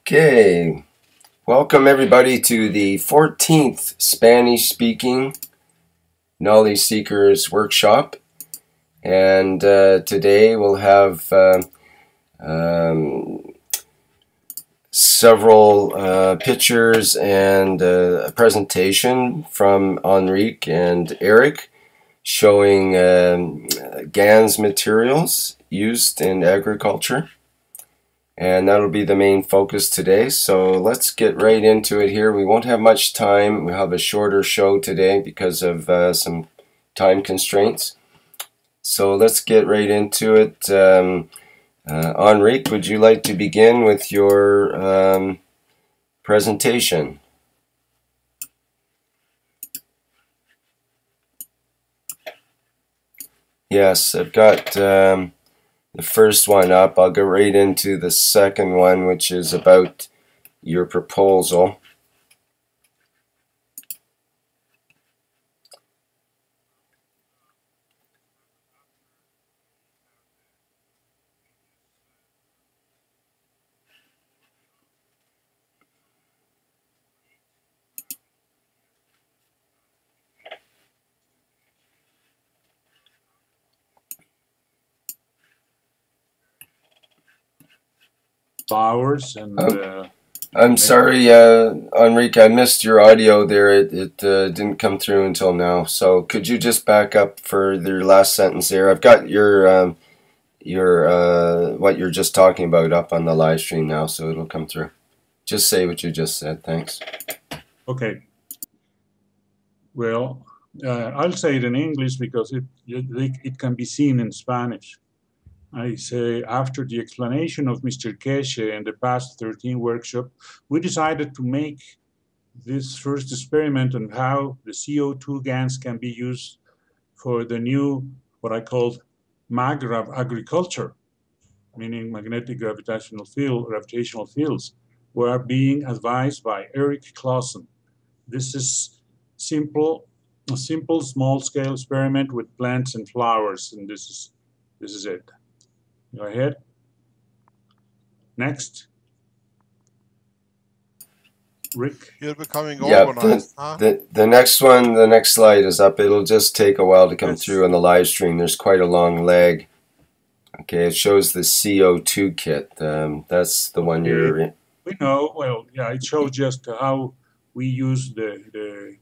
Okay, welcome everybody to the 14th Spanish-speaking Knowledge Seekers Workshop. And today we'll have um, several pictures and a presentation from Enrique and Eric showing GANS materials used in agriculture. And that'll be the main focus today. So let's get right into it here. We won't have much time. We'll have a shorter show today because of some time constraints. So let's get right into it. Enrique, would you like to begin with your presentation? Yes, I've got the first one up. I'll go right into the second one, which is about your proposal. Flowers and I'm sorry, Enrique, I missed your audio there. It didn't come through until now. So could you just back up for your last sentence there? I've got your what you're just talking about up on the live stream now, so it'll come through. Just say what you just said. Thanks. okay. Well, I'll say it in English because it can be seen in Spanish. I say, after the explanation of Mr. Keshe in the past 13 workshop, we decided to make this first experiment on how the CO2 gas can be used for the new, what I call MAGRAV agriculture, meaning magnetic gravitational fields, were being advised by Eric Clausen. This is a simple small-scale experiment with plants and flowers, and this is it. Go ahead. Next. Rick. You're becoming organized, huh? The next one, the next slide is up. It'll just take a while to come through on the live stream. There's quite a long lag. Okay, it shows the CO2 kit. That's the one you're in. We know, well, yeah, it shows just how we use the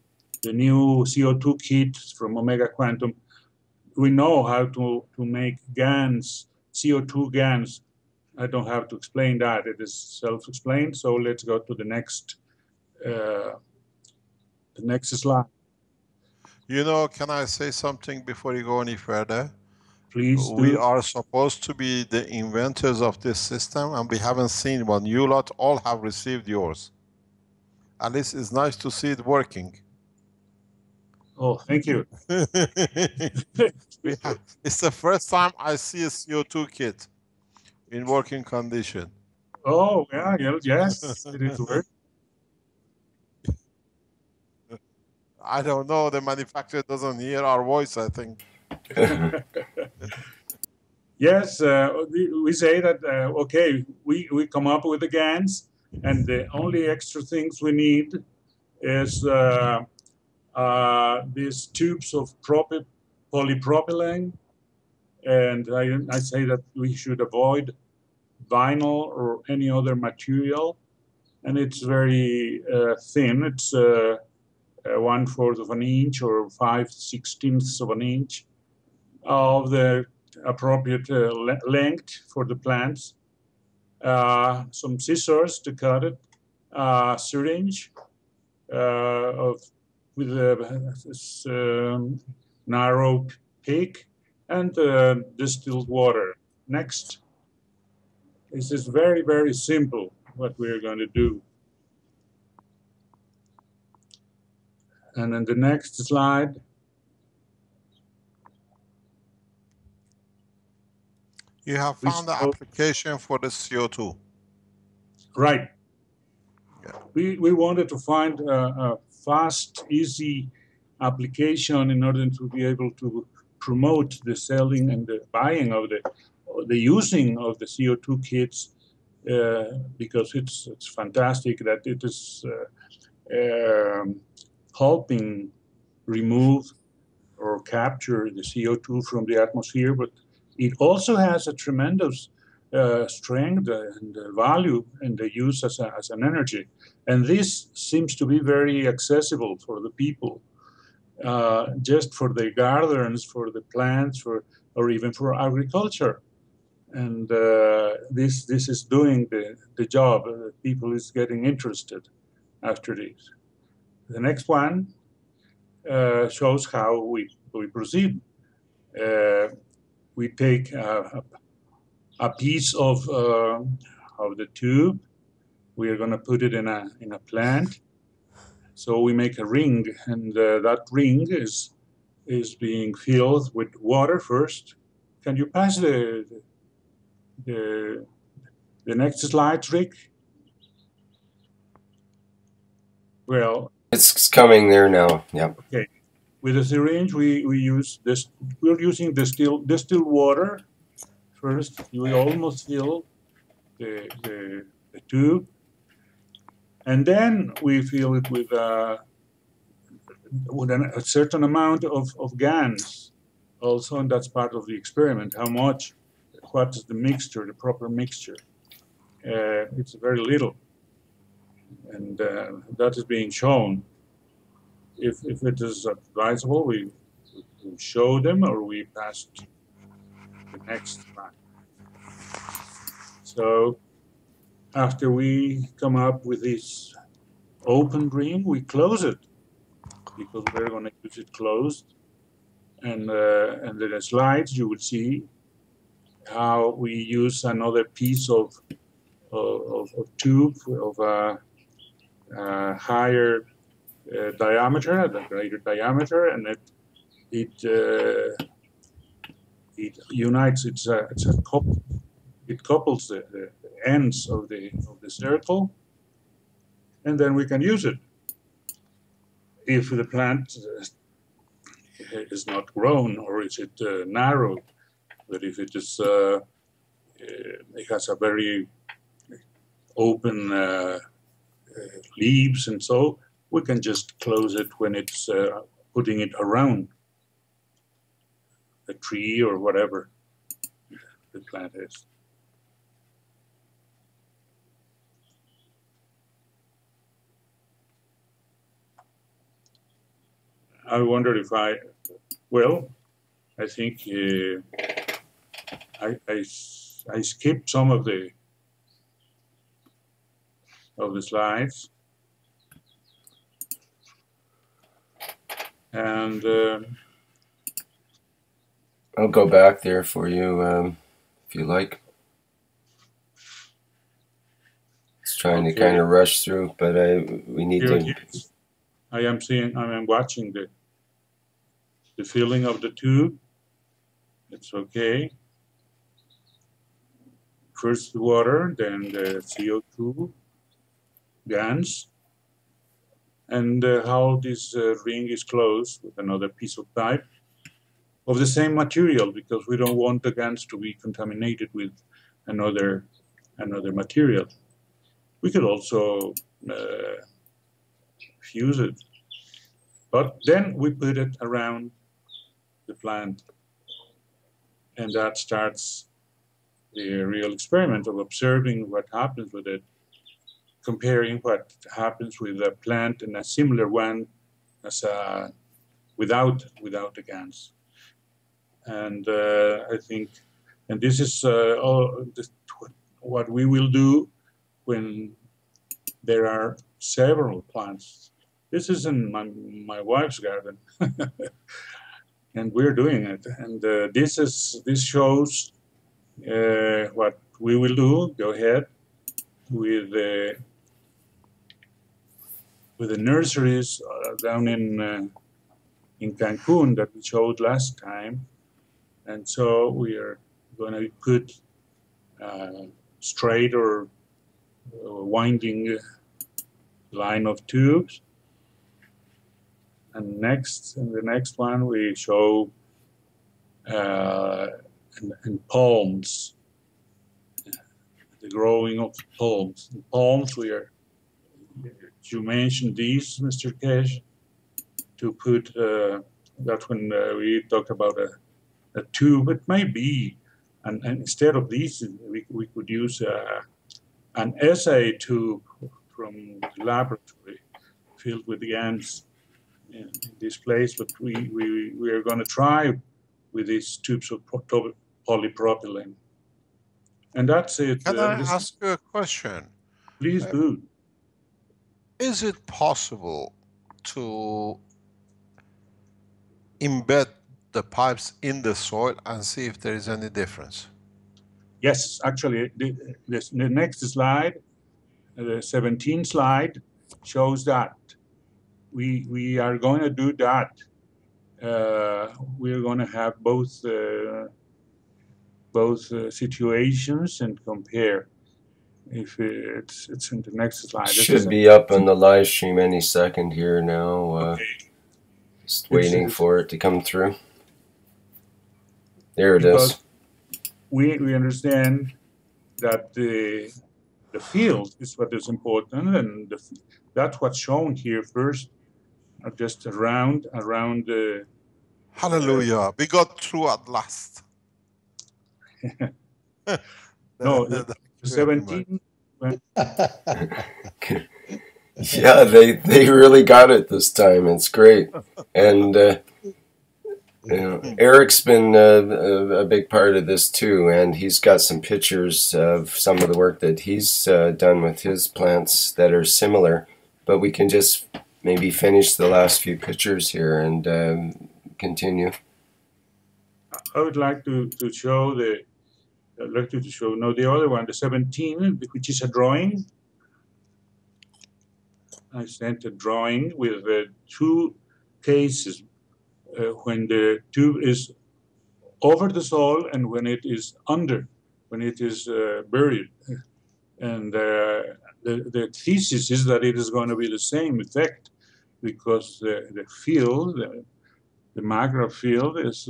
new CO2 kit from Omega Quantum. We know how to make GANs, CO2 GANs. I don't have to explain that. It is self-explained. So let's go to the next slide. You know, can I say something before you go any further? Please do. We are supposed to be the inventors of this system, and we haven't seen one. You lot all have received yours. At least it's nice to see it working. Oh, thank you. It's the first time I see a CO2 kit in working condition. Oh, yeah, yes, it is working. I don't know, the manufacturer doesn't hear our voice, I think. Yes, we say that, okay, we come up with the GANs, and the only extra things we need is these tubes of polypropylene, and I say that we should avoid vinyl or any other material, and it's very thin. It's 1/4 of an inch or 5/16 of an inch of the appropriate length for the plants. Some scissors to cut it, syringe with a narrow peak, and distilled water. Next. This is very, very simple what we're going to do. And then the next slide. You have found the application for the CO2. Right. Yeah. We wanted to find a fast, easy application in order to be able to promote the selling and the buying of the using of the CO2 kits because it's fantastic that it is helping remove or capture the CO2 from the atmosphere, but it also has a tremendous strength and value in the use as an energy. And this seems to be very accessible for the people, just for the gardens, for the plants, or even for agriculture. And this is doing the job. People is getting interested after this. The next one shows how we proceed. We take a piece of the tube. We are going to put it in a plant. So we make a ring, and that ring is being filled with water first. Can you pass the next slide, Rick? Well, it's coming there now. Yep. Okay. With a syringe, we use this. We're using distilled water first. We almost fill the tube, and then we fill it with a certain amount of GANs also, and that's part of the experiment. How much? What is the mixture, the proper mixture? It's very little, and that is being shown. If it is advisable, we show them, or we pass to the next slide. So after we come up with this open ring, we close it, because we're going to use it closed. And in the slides, you will see how we use another piece of tube of a higher diameter, a greater diameter, and it unites. It's a couple. It couples the ends of the circle, and then we can use it. If the plant is not grown, or is it narrow, but if it is, it has a very open leaves, and so we can just close it when it's putting it around a tree or whatever the plant is. I wonder if I think I skipped some of the slides, and I'll go back there for you if you like. It's trying to kind of rush through, but we need to. I am watching the filling of the tube. It's okay. First the water, then the CO2 GANs, and how this ring is closed with another piece of pipe of the same material, because we don't want the GANs to be contaminated with another material. We could also fuse it, but then we put it around the plant, and that starts the real experiment of observing what happens with it, comparing what happens with a plant and a similar one as without the GANs. And I think, and this is what we will do when there are several plants. This is in my wife's garden, and we're doing it. And this shows what we will do. Go ahead with the nurseries down in Cancun that we showed last time, and so we are going to put straight or winding line of tubes. And in the next one, we show in palms the growing of palms. The palms, you mentioned these, Mr. Keshe, to put that when we talk about a tube, it may be, and instead of these, we could use an assay tube from the laboratory filled with GANs in this place, but we are going to try with these tubes of polypropylene. And that's it. Can I ask you a question? Please do. Is it possible to embed the pipes in the soil and see if there is any difference? Yes, actually, the next slide, the 17 slide, shows that. We are going to do that. We are going to have both situations and compare. If it's in the next slide. Should be up on the live stream any second here now. Okay. Just waiting for it to come through. There it is. We understand that the field is what is important, and that's what's shown here first, just around the. Hallelujah! We got through at last. No, the 17. Yeah, they really got it this time. It's great, and Eric's been a big part of this too, and he's got some pictures of some of the work that he's done with his plants that are similar. But we can just maybe finish the last few pictures here and continue. I would like to show the. I'd like to show the other one, the 17, which is a drawing. I sent a drawing with two cases when the tube is over the soil and when it is under, when it is buried. And the thesis is that it is going to be the same effect because the field, the macro field is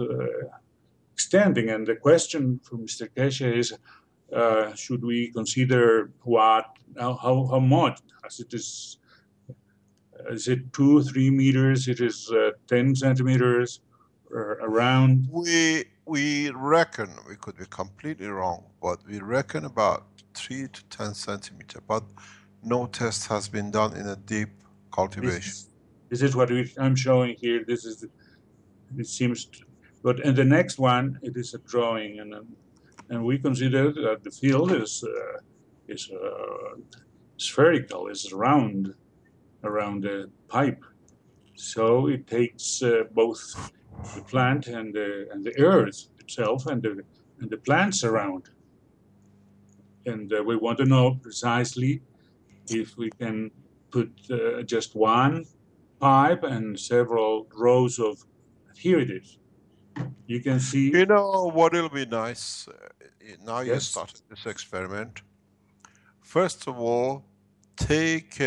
extending. And the question from Mr. Keshe is, should we consider how much, as it is it 2 or 3 meters? It is 10 centimeters around. We reckon, we could be completely wrong, but we reckon about 3 to 10 centimeter. But no test has been done in a deep cultivation. This is what I'm showing here. This is, it seems, but in the next one it is a drawing, and we consider that the field is spherical, is round around the pipe. So it takes both the plant and the earth itself and the plants around. And we want to know precisely if we can put just one pipe and several rows of, here it is. You can see. You know what will be nice? Now Yes. You started this experiment. First of all, take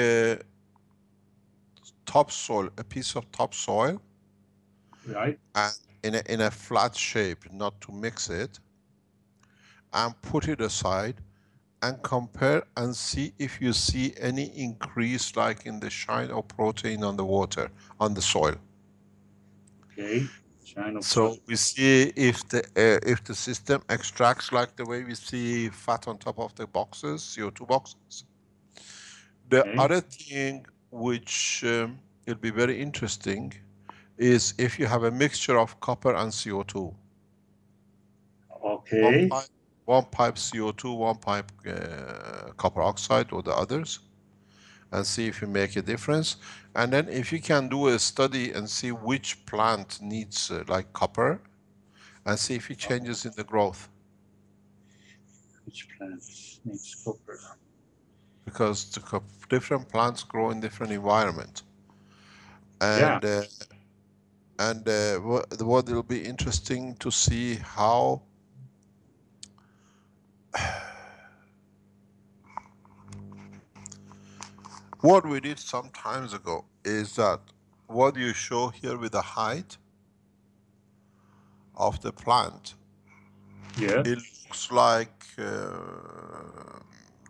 topsoil, a piece of topsoil, Right. And in a flat shape, not to mix it, and put it aside and compare and see if you see any increase like in the shine of protein on the water, on the soil. Okay. Shine of So protein. we see if the system extracts like the way we see fat on top of the boxes, CO2 boxes. The other thing which will be very interesting is if you have a mixture of copper and CO2. Okay. One pipe CO2, one pipe copper oxide or the others, and see if you make a difference. And then if you can do a study and see which plant needs like copper, and see if it changes in the growth. Which plant needs copper? Because the different plants grow in different environment. And what will be interesting to see how what we did some times ago is that what you show here with the height of the plant, Yeah. it looks like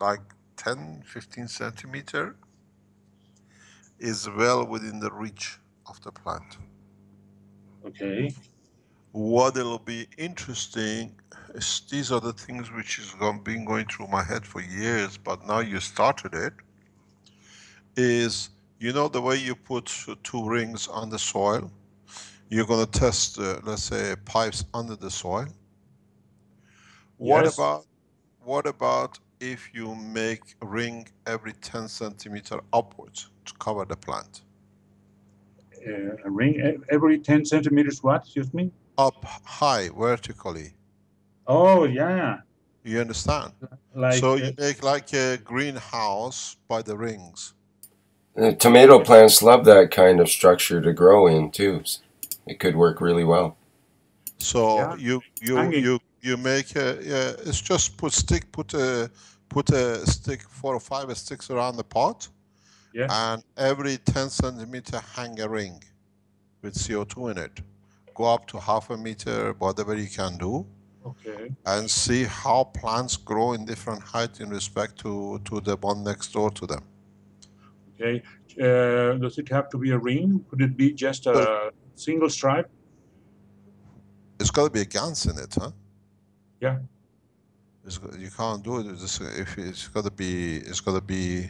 like 10, 15 centimeter is well within the reach of the plant. Okay. What will be interesting is these are the things which is been going through my head for years, but now you started it, is you know the way you put two rings on the soil, you're going to test, let's say, pipes under the soil. Yes. What about if you make a ring every 10 centimeter upwards to cover the plant? A ring every 10 centimeters, what, excuse me? Up high, vertically. Oh, yeah. You understand? Like, So you make like a greenhouse by the rings. Tomato plants love that kind of structure to grow in too. It could work really well. So yeah, hanging. you make a, yeah, it's just put a stick, 4 or 5 sticks around the pot, Yes. and every 10 centimeter hang a ring with CO2 in it. Go up to half a meter, whatever you can do, Okay. and see how plants grow in different height in respect to the one next door to them. Okay. Does it have to be a ring? Could it be just So a single stripe? it's got to be a GANS in it, huh? Yeah. You can't do it if it's got to be. It's got to be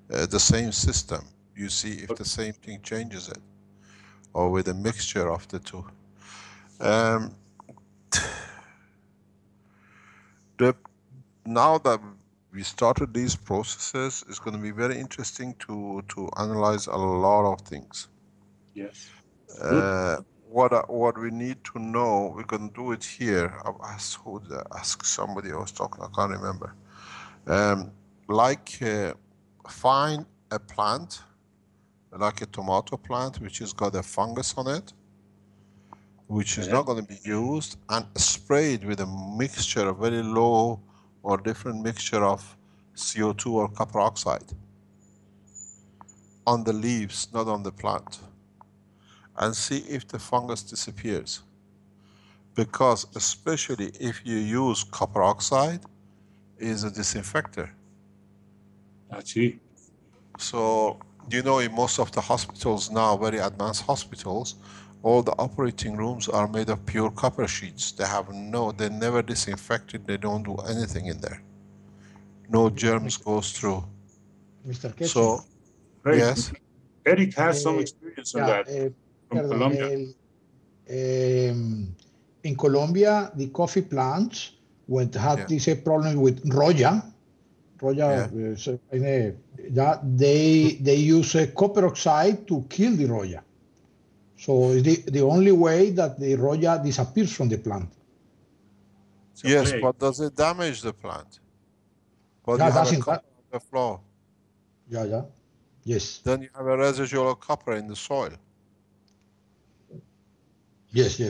the same system. You see if the same thing changes it, or with a mixture of the two. Um, now that we started these processes, it's going to be very interesting to analyze a lot of things. Yes. Good. What we need to know, we're going to do it here. I've asked ask somebody I was talking, I can't remember. Like find a plant, like a tomato plant, which has got a fungus on it, which is Okay. not going to be used, and spray it with a mixture, a very low or different mixture of CO2 or copper oxide on the leaves, not on the plant, and see if the fungus disappears. Because especially if you use copper oxide, is a disinfector. I see. So, you know, in most of the hospitals now, very advanced hospitals, all the operating rooms are made of pure copper sheets. They never disinfected, they don't do anything in there. No germs goes through. Mr. Keshe. So, Great. yes, Eric has some experience on Yeah, that from pardon. Colombia. In Colombia, the coffee plants when had yeah, this problem with Roya, yeah. they use copper oxide to kill the Roya. So it's the only way that the Roya disappears from the plant. It's a Yes, plague. but does it damage the plant? But Yeah, you have a doesn't copper that? on the floor. Yeah. Yes. Then you have a residual of copper in the soil. Yes.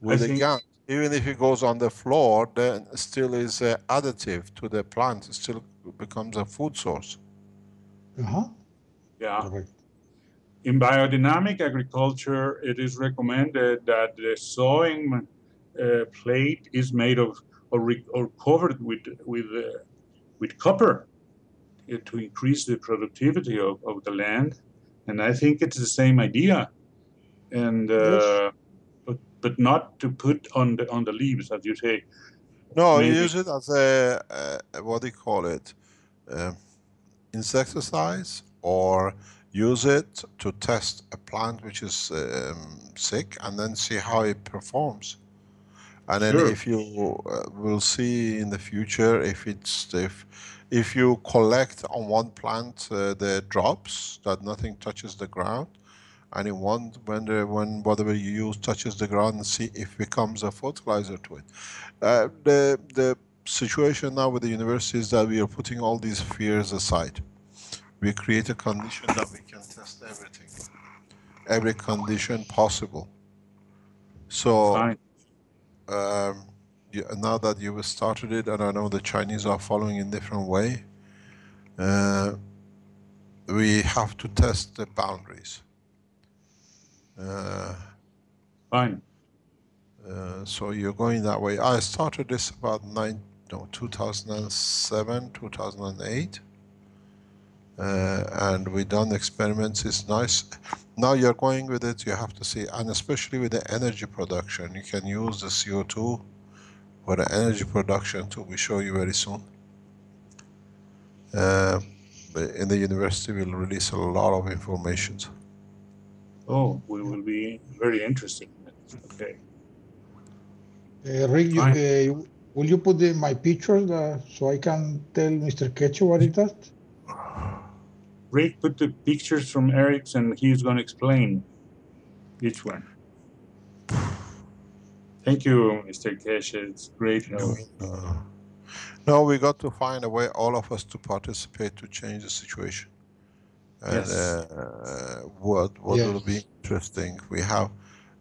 I With a think, gun, even if it goes on the floor, then still is additive to the plant. It still becomes a food source. yeah. Correct. In biodynamic agriculture, it is recommended that the sowing plate is made of or covered with copper to increase the productivity of the land. And I think it's the same idea. And Yes. but not to put on the leaves, as you say. No, you Maybe use it as a, what do you call it? Um insecticide, or use it to test a plant which is sick and then see how it performs. And then sure, if you will see in the future if you collect on one plant the drops that nothing touches the ground, and in one when whatever you use touches the ground, and see if it becomes a fertilizer to it. The situation now with the university is that we are putting all these fears aside. We create a condition that we can test everything, every condition possible. So fine. now that you've started it, and I know the Chinese are following in different way, uh, we have to test the boundaries. Fine. So you're going that way. I started this about no, 2007, 2008. And we done experiments. It's nice. Now you're going with it, you have to see, and especially with the energy production, you can use the CO2 for the energy production too. We show you very soon. In the university, we'll release a lot of information. Oh, we will be very interested in it. Okay. Rick, will you put my picture so I can tell Mr. Keshe what it does? Rick, put the pictures from Eric's and he's going to explain each one. Thank you, Mr. Keshe. It's great help. No, we got to find a way, all of us, to participate to change the situation. And Yes. What Yes. will be interesting, we have,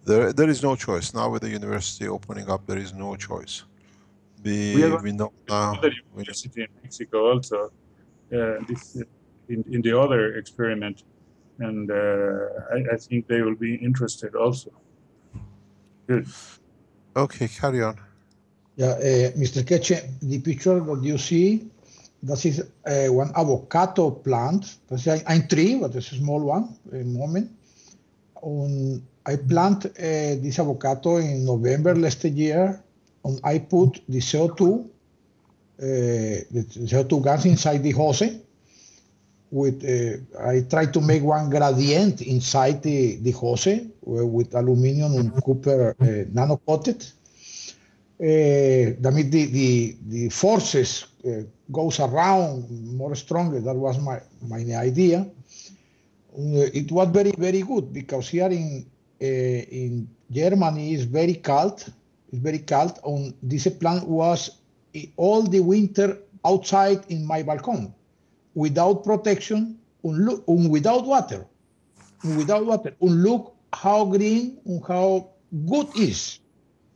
there is no choice. Now with the university opening up, there is no choice. We know now. The university in Mexico also, in the other experiment, and I think they will be interested also. Good. Okay, carry on. Yeah, Mr. Keshe, the picture that you see, that is one avocado plant. That's a tree, but it's a small one at the moment. I plant this avocado in November last year, and I put the CO2 gas inside the hose. I try to make one gradient inside the hose with aluminum and copper nano coated. That means the forces goes around more stronger. That was my idea. It was very, very good because here in Germany is very cold. It's very cold. And this plant was all the winter outside in my balcony, without protection and without water. And look how green and how good it is.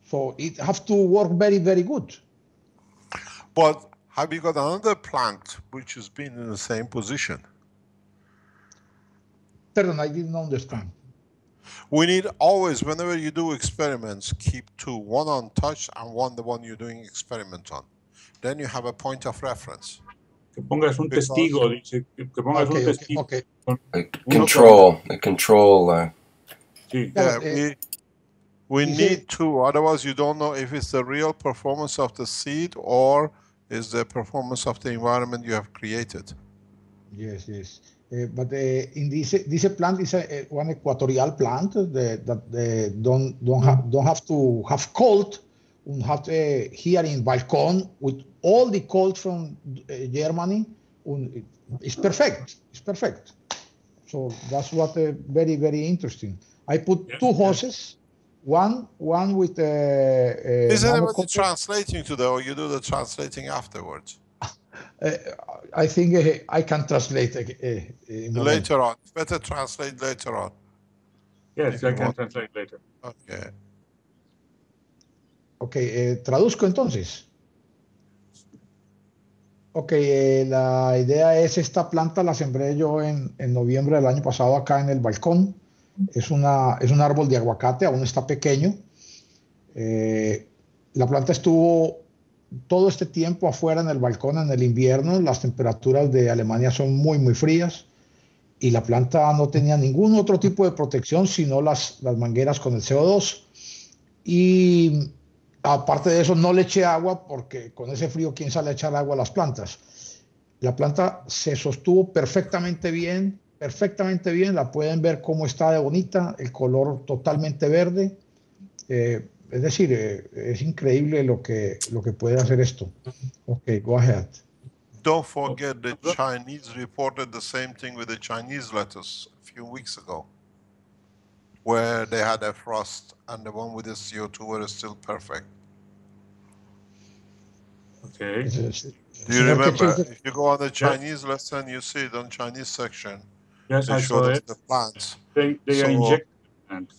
So it has to work very, very good. But have you got another plant which has been in the same position? Pardon, I didn't understand. We need always, whenever you do experiments, keep two, one untouched and one the one you're doing experiment on. Then you have a point of reference. Que pongas un testigo, dice, que pongas un testigo. Okay. A control. Sí. Yeah, we need two, otherwise you don't know if it's the real performance of the seed or is the performance of the environment you have created. Yes. But in this plant is one equatorial plant that don't have to have cold, and have here in balcony with all the cold from Germany. It's perfect. It's perfect. So that's what very, very interesting. I put two hoses, one with Is anybody translating today, or you do the translating afterwards? I think I can translate later on. Better translate later on. Yes, I can translate later. Okay. Okay, traduzco entonces. Ok, la idea es esta planta la sembré yo en noviembre del año pasado acá en el balcón. Es un árbol de aguacate, aún está pequeño. La planta estuvo todo este tiempo afuera en el balcón en el invierno. Las temperaturas de Alemania son muy, muy frías y la planta no tenía ningún otro tipo de protección sino las mangueras con el CO2. Y aparte de eso no le eché agua porque con ese frío, ¿quién sale a echar agua a las plantas? La planta se sostuvo perfectamente bien. La pueden ver cómo está de bonita, el color totalmente verde. Es decir, es increíble lo que puede hacer esto. Okay, go ahead. Don't forget the Chinese reported the same thing with the Chinese lettuce a few weeks ago, where they had a frost and the one with the CO2 were still perfect. Okay. Do you remember? If you go on the Chinese lesson, you see it on Chinese section. Yes, I saw it. The plants. They inject the plants.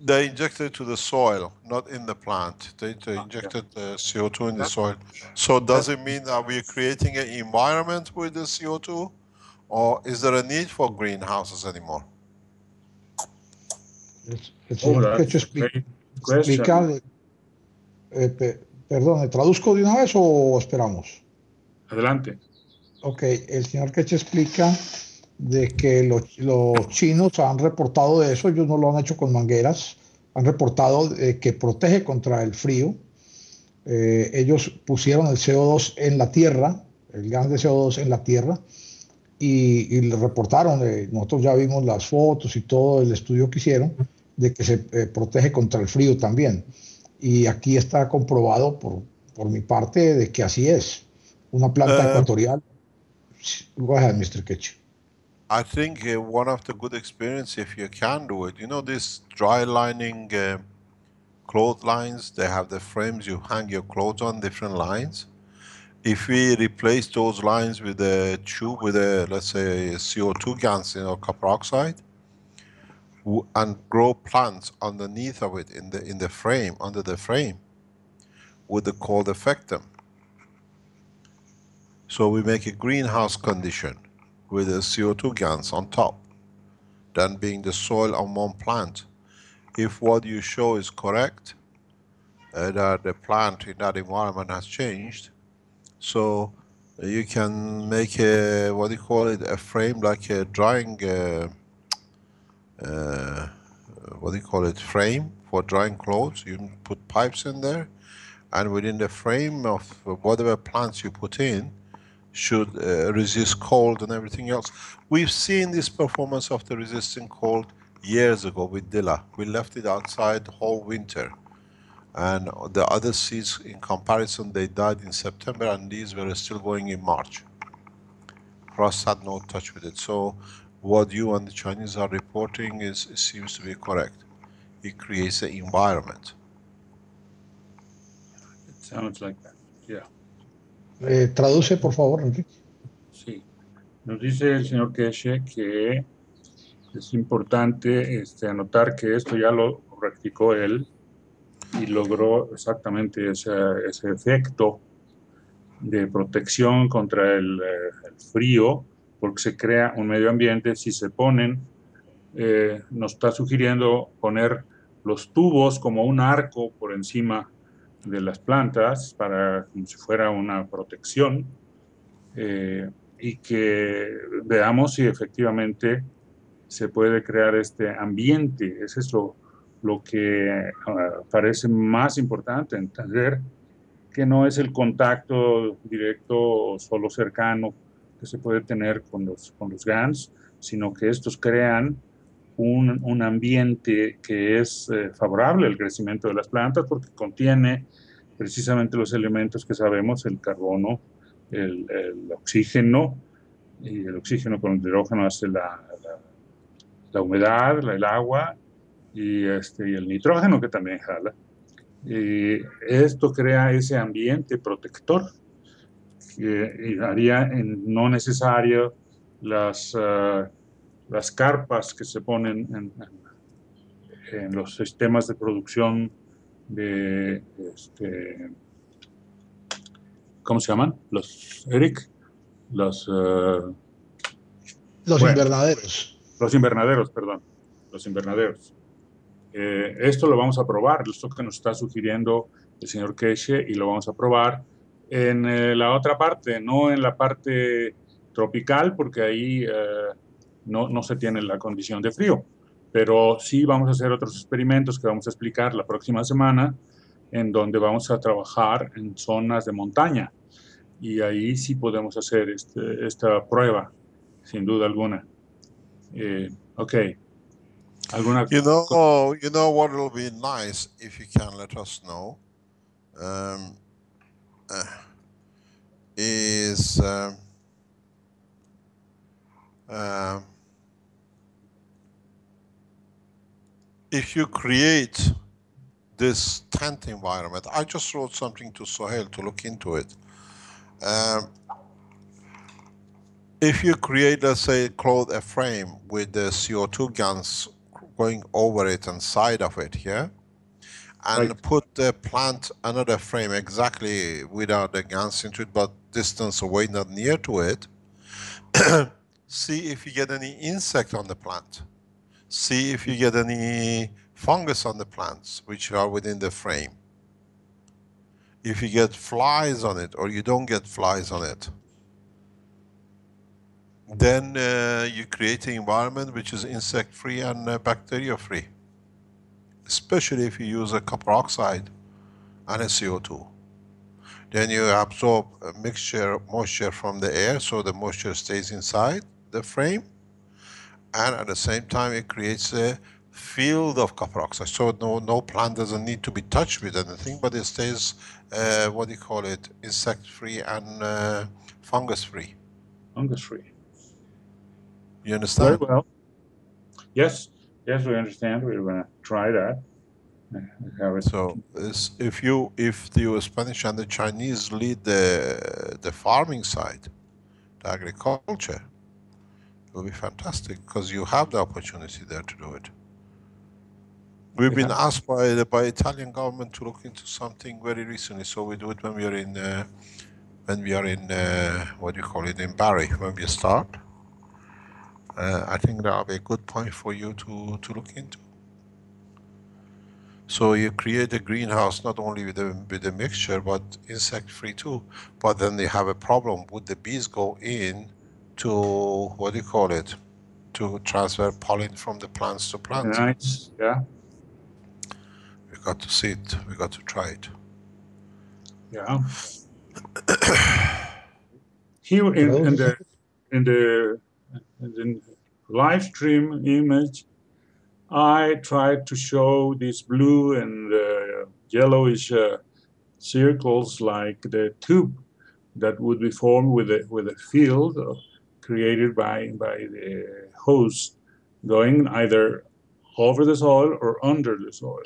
They injected to the soil, not in the plant. They injected the CO2 in the soil. So does it mean that we're creating an environment with the CO2? Or is there a need for greenhouses anymore? El señor Keshe explica Perdón, ¿traduzco de una vez o esperamos? Adelante. Ok, el señor Keshe explica de que los chinos han reportado de eso, ellos no lo han hecho con mangueras, han reportado que protege contra el frío. Ellos pusieron el CO2 en la tierra, el gas de CO2 en la tierra, y le reportaron, nosotros ya vimos las fotos y todo el estudio que hicieron, de que se protege contra el frío también. Y aquí está comprobado por mi parte de que así es. Una planta ecuatorial. Go ahead, Mr. Ketch. I think one of the good experience, if you can do it, you know this dry lining clotheslines, they have the frames you hang your clothes on, different lines. If we replace those lines with a tube with a, let's say, CO2 gas or copper oxide, and grow plants underneath of it in the frame, under the frame, with the cold effectum. So we make a greenhouse condition with a CO2 gas on top, then being the soil on one plant. If what you show is correct, that the plant in that environment has changed, so you can make a, what do you call it, a frame like a drying, what do you call it, frame for drying clothes. You put pipes in there, and within the frame of whatever plants you put in should resist cold and everything else. We've seen this performance of the resisting cold years ago with Dilla. We left it outside the whole winter, and the other seeds in comparison, they died in September, and these were still going in March. Frost had no touch with it. So what you and the Chinese are reporting seems to be correct. It creates an environment. It sounds like that. Yeah. Traduce, por favor, Enrique. Sí. Nos dice el señor Keshe que es importante anotar que esto ya lo practicó él y logró exactamente ese efecto de protección contra el frío, porque se crea un medio ambiente. Si se ponen, nos está sugiriendo poner los tubos como un arco por encima de las plantas para como si fuera una protección, y que veamos si efectivamente se puede crear este ambiente. Eso es lo que parece más importante, entender que no es el contacto directo o solo cercano que se puede tener con los GANs, sino que estos crean un ambiente que es favorable al crecimiento de las plantas porque contiene precisamente los elementos que sabemos, el carbono, el oxígeno, y el oxígeno con el hidrógeno hace la humedad, el agua y el nitrógeno que también jala. Y esto crea ese ambiente protector que haría no necesario las carpas que se ponen en los sistemas de producción de, ¿cómo se llaman? Eric, los invernaderos. Los invernaderos, perdón, los invernaderos. Esto lo vamos a probar, esto que nos está sugiriendo el señor Keshe, y lo vamos a probar en la otra parte, no en la parte tropical, porque ahí no se tiene la condición de frío, pero sí vamos a hacer otros experimentos que vamos a explicar la próxima semana, en donde vamos a trabajar en zonas de montaña, y ahí sí podemos hacer esta prueba, sin duda alguna. Okay. You know what will be nice if you can let us know is if you create this tent environment. I just wrote something to Sohail to look into it. If you create, let's say, a frame with the CO2 guns going over it and side of it, yeah? And right. Put the plant another frame exactly without the guns into it, but distance away, not near to it. See if you get any insect on the plant. See if you get any fungus on the plants which are within the frame. if you get flies on it or you don't get flies on it, then you create an environment which is insect-free and bacteria-free. Especially if you use a copper oxide and a CO2. Then you absorb a mixture, moisture from the air, so the moisture stays inside the frame, and at the same time it creates a field of copper oxide. So no plant doesn't need to be touched with anything, but it stays, what do you call it, insect-free and fungus-free. Fungus-free. You understand? Very well. Yes, yes, we understand. We're going to try that. So if the Spanish and the Chinese lead the farming side, the agriculture, it will be fantastic because you have the opportunity there to do it. We've been asked by Italian government to look into something very recently, so we do it when we are in what do you call it, in Bari, when we start. I think that will be a good point for you to look into. So you create a greenhouse not only with the mixture, but insect-free too. But then they have a problem. Would the bees go in to, what do you call it, to transfer pollen from the plants to plants? Nice, yeah. We got to see it. We got to try it. Yeah. Here in the live stream image, I tried to show these blue and yellowish circles like the tube that would be formed with a field created by the hose going either over the soil or under the soil.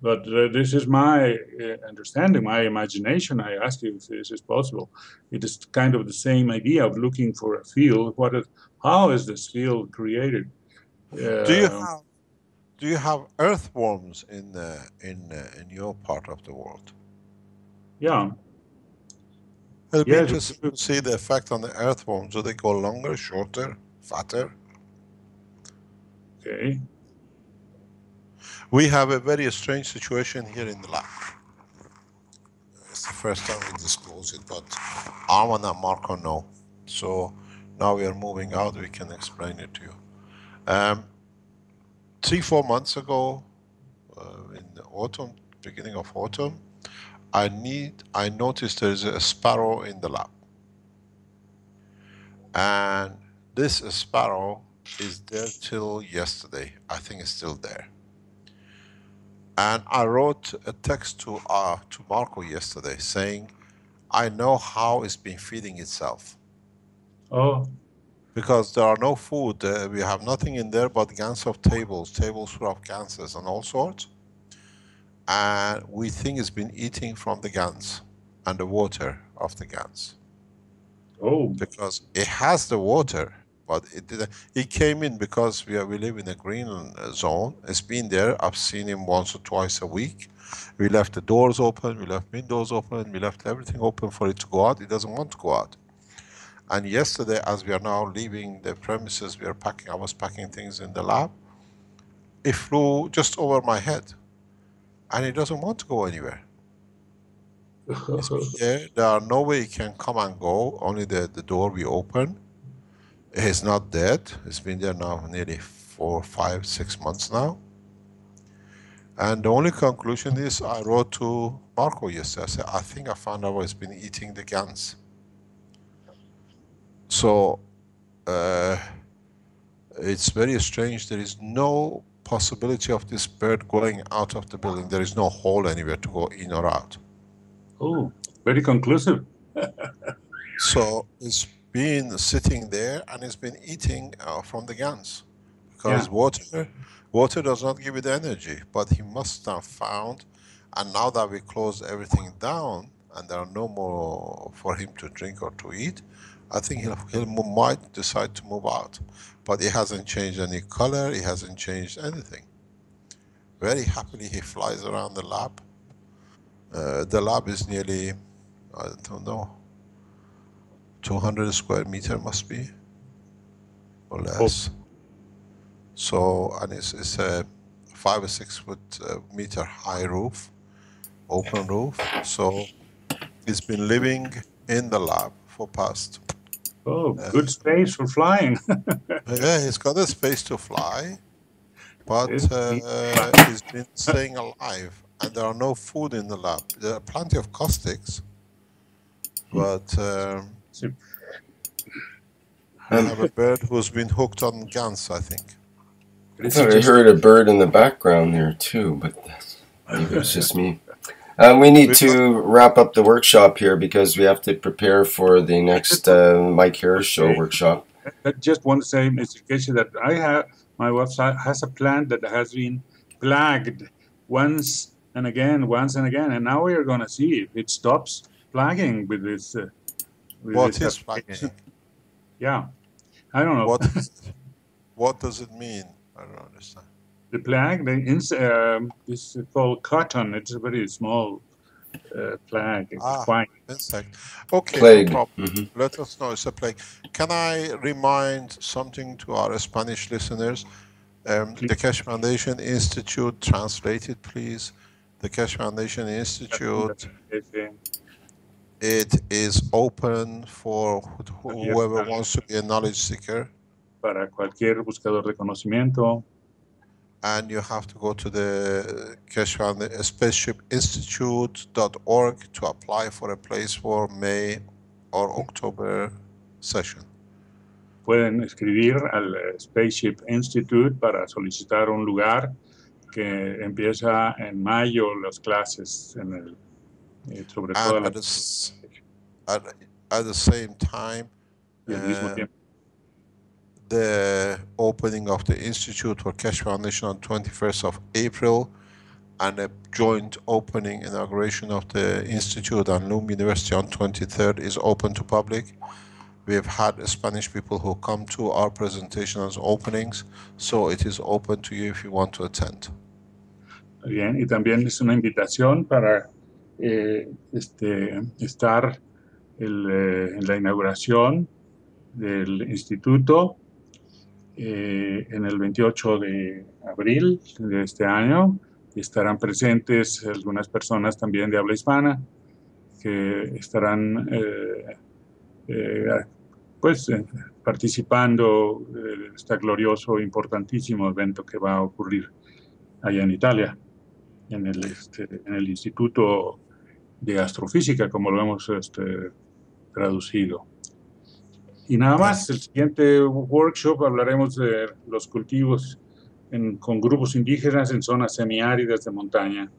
But this is my understanding, my imagination. I ask you if this is possible. It is kind of the same idea of looking for a field. How is this field created? Do you have earthworms in your part of the world? Yeah. It'll be interesting to see the effect on the earthworms. Do they go longer, shorter, fatter? Okay. We have a very strange situation here in the lab. It's the first time we disclose it, but Arman and Marco know. So now we are moving out, we can explain it to you. 3-4 months ago, in the autumn, beginning of autumn, I noticed there is a sparrow in the lab. And this sparrow is there till yesterday. I think it's still there. And I wrote a text to Marco yesterday saying, I know how it's been feeding itself. Oh. Because there are no food. We have nothing in there but gans of tables full of ganses and all sorts. And we think it's been eating from the gans and the water of the gans. Oh. Because it has the water, but it didn't. It came in because we live in a green zone. It's been there. I've seen him once or twice a week. We left the doors open, we left windows open, we left everything open for it to go out. It doesn't want to go out. And yesterday, as we are now leaving the premises, I was packing things in the lab. It flew just over my head. And it doesn't want to go anywhere. It's been there. There are no way it can come and go. Only the door we open. It's not dead. It's been there now nearly 4, 5, 6 months now. And the only conclusion is I wrote to Marco yesterday. I said, I think I found out what it's been eating the gans. So it's very strange. There is no possibility of this bird going out of the building. There is no hole anywhere to go in or out. Oh, very conclusive. So it's been sitting there and it's been eating from the gans. Because water does not give it energy, but he must have found, and now that we closed everything down and there are no more for him to drink or to eat, I think he might decide to move out. But he hasn't changed any color, he hasn't changed anything. Very happily he flies around the lab. The lab is nearly, I don't know, 200 square meter must be, or less. So, and it's a 5 or 6 foot meter high roof. open roof. So it's been living in the lab for past. Oh, good space for flying. Yeah, it's got a space to fly, but it's been staying alive. And there are no food in the lab. There are plenty of caustics, but we have a bird who's been hooked on GANs, I think. I thought I heard a bird in the background there too, but maybe it's just me. We need to wrap up the workshop here because we have to prepare for the next Mike Harris Show workshop. I just want to say, Mr. Keshe, that my website has a plant that has been plagued once and again, and now we are going to see if it stops plaguing with this. What is plaguing? Yeah, I don't know. What does it mean? I don't understand. The plague, is called cotton. It's a very small plague. Insect. Okay, plague. No problem. Let us know it's a plague. Can I remind something to our Spanish listeners? The Keshe Foundation Institute, translate it please. The Keshe Foundation Institute, it is open for whoever wants to be a knowledge seeker. Para cualquier buscador de conocimiento. And you have to go to the Keshe Foundation spaceshipinstitute.org to apply for a place for May or October session. Pueden escribir al Spaceship Institute para solicitar un lugar que empieza en mayo las clases en el sobre todo at the same time the opening of the Institute for Keshe Foundation on 21st of April and a joint opening inauguration of the Institute and Loom University on 23rd is open to public. We have had Spanish people who come to our presentations openings, so it is open to you if you want to attend. Bien, y también es una invitación para estar en la inauguración del instituto en el 28 de abril de este año. Estarán presentes algunas personas también de habla hispana que estarán participando de este glorioso, importantísimo evento que va a ocurrir allá en Italia, en el Instituto de Astrofísica, como lo hemos traducido. Y nada más, el siguiente workshop hablaremos de los cultivos con grupos indígenas en zonas semiáridas de montaña.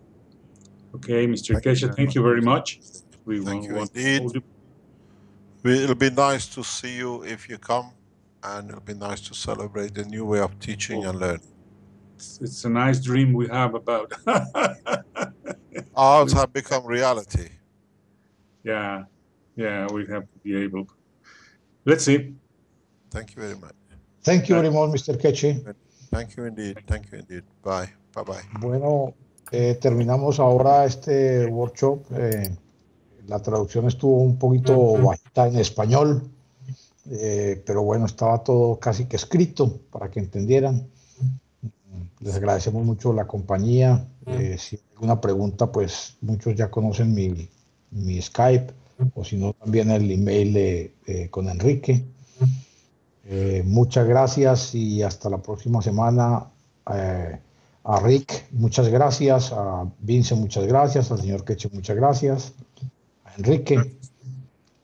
Okay, Mr. Keshe, thank you very much. Thank you indeed. It'll be nice to see you if you come, and it'll be nice to celebrate the new way of teaching and learning. It's a nice dream we have about. Ours have become reality. Yeah, we have to be able. Let's see. Thank you very much. Thank you very much, Mr. Keshe. Thank you indeed. Thank you indeed. Bye. Bye-bye. Bueno, terminamos ahora este workshop. La traducción estuvo un poquito bajita en español, pero bueno, estaba todo casi que escrito para que entendieran. Les agradecemos mucho la compañía. Si hay alguna pregunta, pues muchos ya conocen mi Skype, o si no, también el email con Enrique. Muchas gracias y hasta la próxima semana. A Rick, muchas gracias. A Vince, muchas gracias. Al señor Keshe, muchas gracias. A Enrique.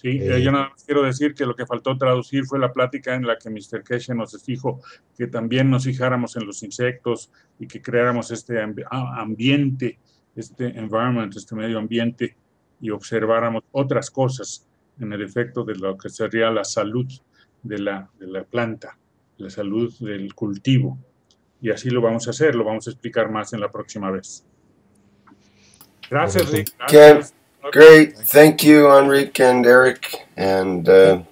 Sí, yo nada más quiero decir que lo que faltó traducir fue la plática en la que Mr. Keshe nos dijo que también nos fijáramos en los insectos y que creáramos este ambiente, este medio ambiente, y observáramos otras cosas en el efecto de lo que sería la salud de la planta, la salud del cultivo. Y así lo vamos a hacer, lo vamos a explicar más en la próxima vez. Gracias, Rick. Gracias. Great. Thank you, Enrique and Eric, and to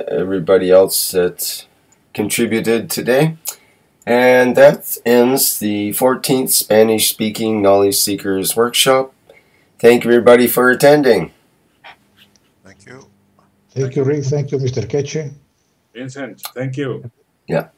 everybody else that contributed today. And that ends the 14th Spanish-speaking Knowledge Seekers Workshop. Thank you, everybody, for attending. Thank you. Thank you, Rick. Thank you, Mr. Keshe. Vincent, thank you. Yeah.